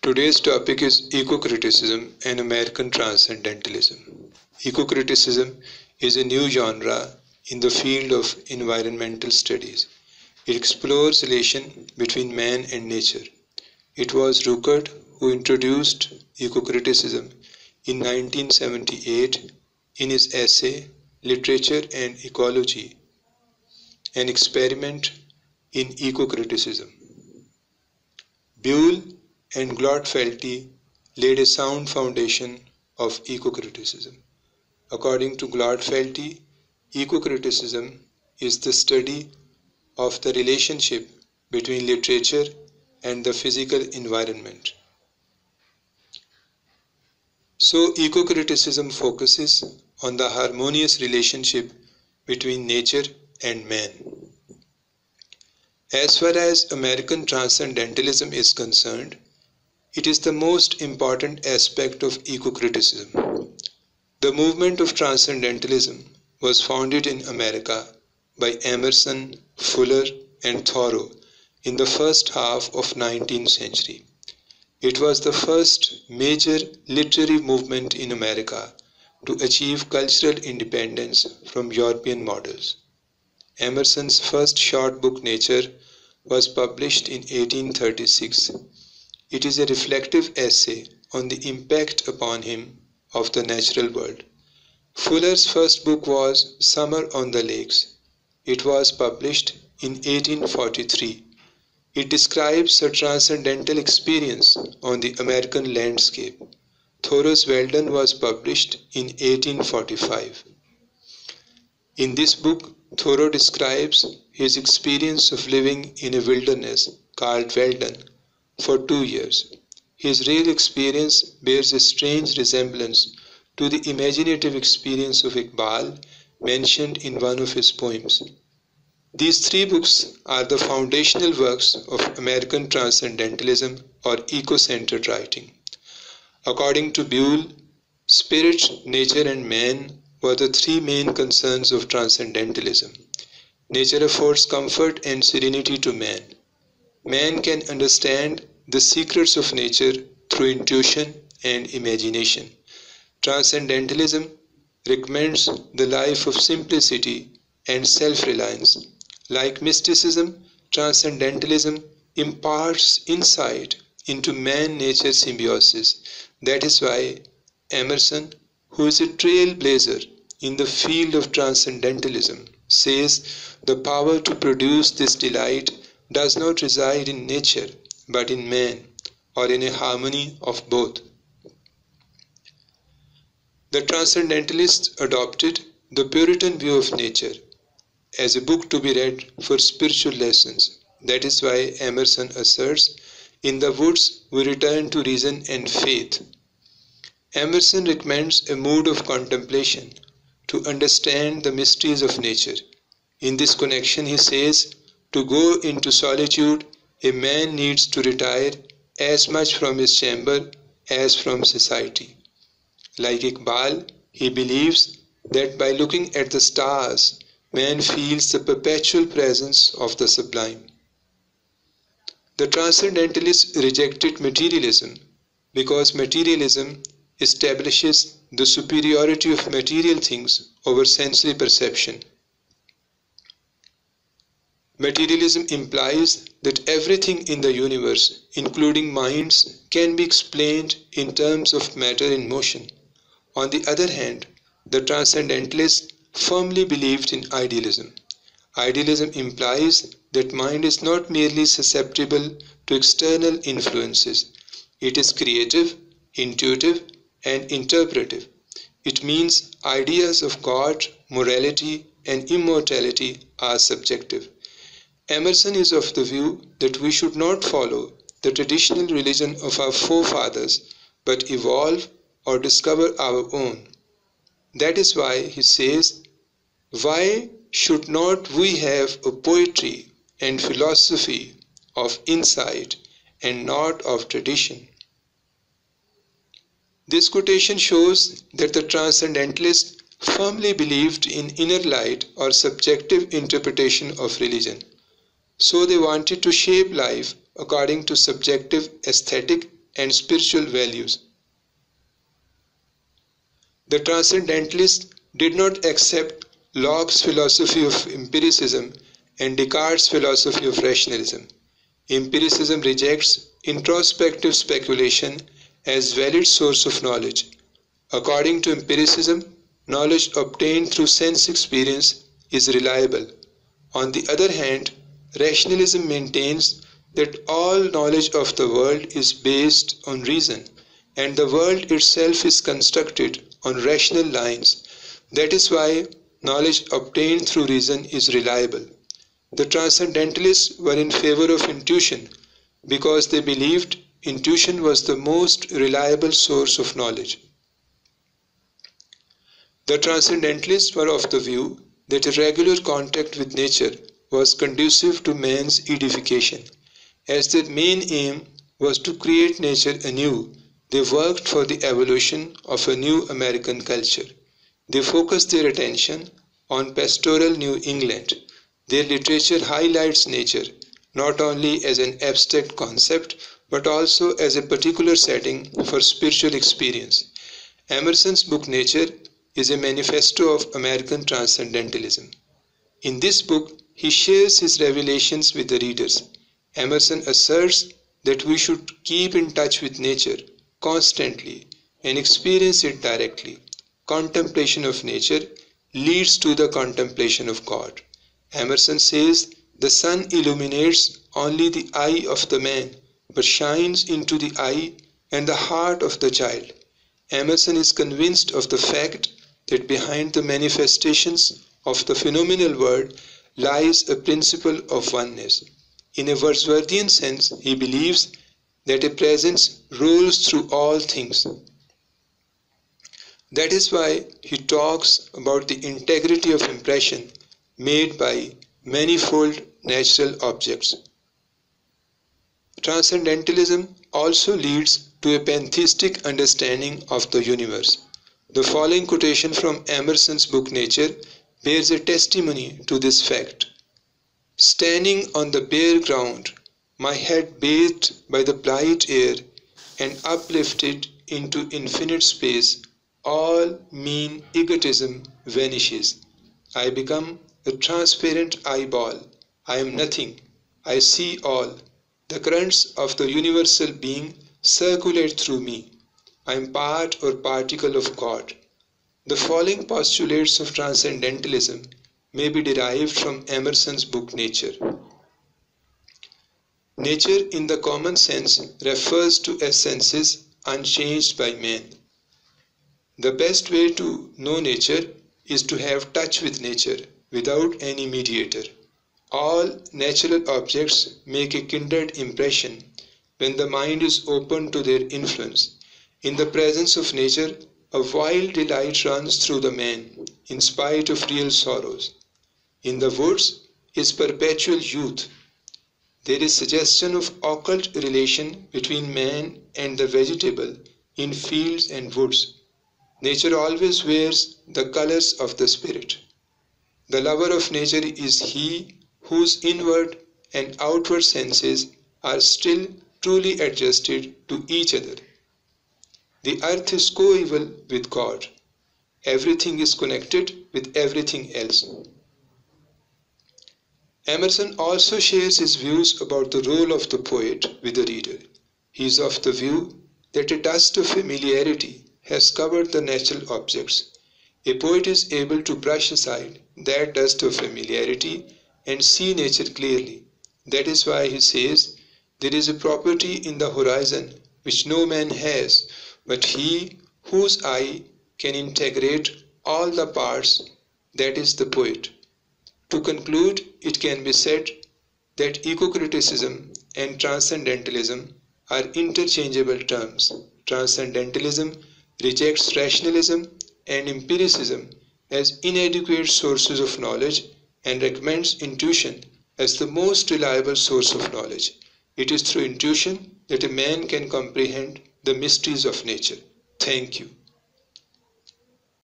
Today's topic is Ecocriticism and American Transcendentalism. Ecocriticism is a new genre in the field of environmental studies. It explores relation between man and nature. It was Ruckert who introduced ecocriticism in 1978 in his essay Literature and Ecology, an experiment in ecocriticism. Buell and Glotfelty laid a sound foundation of ecocriticism. According to Glotfelty, ecocriticism is the study of the relationship between literature and the physical environment. So, ecocriticism focuses on the harmonious relationship between nature and man. As far as American Transcendentalism is concerned, it is the most important aspect of ecocriticism. The movement of Transcendentalism was founded in America by Emerson, Fuller, and Thoreau in the first half of 19th century. It was the first major literary movement in America to achieve cultural independence from European models. Emerson's first short book, Nature, was published in 1836. It is a reflective essay on the impact upon him of the natural world. Fuller's first book was Summer on the Lakes. It was published in 1843. It describes a transcendental experience on the American landscape. Thoreau's Weldon was published in 1845. In this book, Thoreau describes his experience of living in a wilderness called Weldon for 2 years. His real experience bears a strange resemblance to the imaginative experience of Iqbal mentioned in one of his poems. These 3 books are the foundational works of American Transcendentalism or eco-centered writing. According to Buell, spirit, nature, and man were the 3 main concerns of Transcendentalism. Nature affords comfort and serenity to man. Man can understand the secrets of nature through intuition and imagination. Transcendentalism recommends the life of simplicity and self-reliance. Like mysticism, Transcendentalism imparts insight into man-nature symbiosis. That is why Emerson, who is a trailblazer in the field of Transcendentalism, says the power to produce this delight does not reside in nature but in man, or in a harmony of both. The Transcendentalists adopted the Puritan view of nature as a book to be read for spiritual lessons. That is why Emerson asserts, "In the woods we return to reason and faith." Emerson recommends a mood of contemplation to understand the mysteries of nature. In this connection, he says, to go into solitude, a man needs to retire as much from his chamber as from society. Like Iqbal, he believes that by looking at the stars, man feels the perpetual presence of the sublime. The Transcendentalists rejected materialism because materialism establishes the superiority of material things over sensory perception. Materialism implies that everything in the universe, including minds, can be explained in terms of matter in motion. On the other hand, the Transcendentalists firmly believed in idealism. Idealism implies that mind is not merely susceptible to external influences. It is creative, intuitive, and interpretive. It means ideas of God, morality, and immortality are subjective. Emerson is of the view that we should not follow the traditional religion of our forefathers, but evolve or discover our own. That is why he says, "Why should not we have a poetry and philosophy of insight and not of tradition?" This quotation shows that the Transcendentalists firmly believed in inner light or subjective interpretation of religion. So they wanted to shape life according to subjective aesthetic and spiritual values. The Transcendentalists did not accept Locke's philosophy of empiricism and Descartes' philosophy of rationalism. Empiricism rejects introspective speculation as valid source of knowledge. According to empiricism, knowledge obtained through sense experience is reliable. On the other hand, rationalism maintains that all knowledge of the world is based on reason, and the world itself is constructed on rational lines. That is why knowledge obtained through reason is reliable. The Transcendentalists were in favor of intuition because they believed intuition was the most reliable source of knowledge. The Transcendentalists were of the view that a regular contact with nature was conducive to man's edification. As their main aim was to create nature anew, they worked for the evolution of a new American culture. They focused their attention on pastoral New England. Their literature highlights nature not only as an abstract concept but also as a particular setting for spiritual experience. Emerson's book Nature is a manifesto of American Transcendentalism. In this book, he shares his revelations with the readers. Emerson asserts that we should keep in touch with nature constantly and experience it directly. Contemplation of nature leads to the contemplation of God. Emerson says the sun illuminates only the eye of the man, but shines into the eye and the heart of the child. Emerson is convinced of the fact that behind the manifestations of the phenomenal world lies a principle of oneness. In a Wordsworthian sense, he believes that a presence rolls through all things. That is why he talks about the integrity of impression made by manifold natural objects. Transcendentalism also leads to a pantheistic understanding of the universe. The following quotation from Emerson's book Nature bears a testimony to this fact. Standing on the bare ground, my head bathed by the bright air and uplifted into infinite space, all mean egotism vanishes. I become a transparent eyeball. I am nothing. I see all. The currents of the universal being circulate through me. I am part or particle of God. The following postulates of Transcendentalism may be derived from Emerson's book Nature. Nature in the common sense refers to essences unchanged by man. The best way to know nature is to have touch with nature without any mediator. All natural objects make a kindred impression when the mind is open to their influence. In the presence of nature, a wild delight runs through the man in spite of real sorrows. In the woods is perpetual youth. There is suggestion of occult relation between man and the vegetable in fields and woods. Nature always wears the colors of the spirit. The lover of nature is he whose inward and outward senses are still truly adjusted to each other. The earth is coeval with God. Everything is connected with everything else. Emerson also shares his views about the role of the poet with the reader. He is of the view that a dust of familiarity has covered the natural objects. A poet is able to brush aside that dust of familiarity and see nature clearly. That is why he says, there is a property in the horizon which no man has, but he whose eye can integrate all the parts, that is the poet. To conclude, it can be said that ecocriticism and transcendentalism are interchangeable terms. Transcendentalism rejects rationalism and empiricism as inadequate sources of knowledge and recommends intuition as the most reliable source of knowledge. It is through intuition that a man can comprehend the mysteries of nature. Thank you.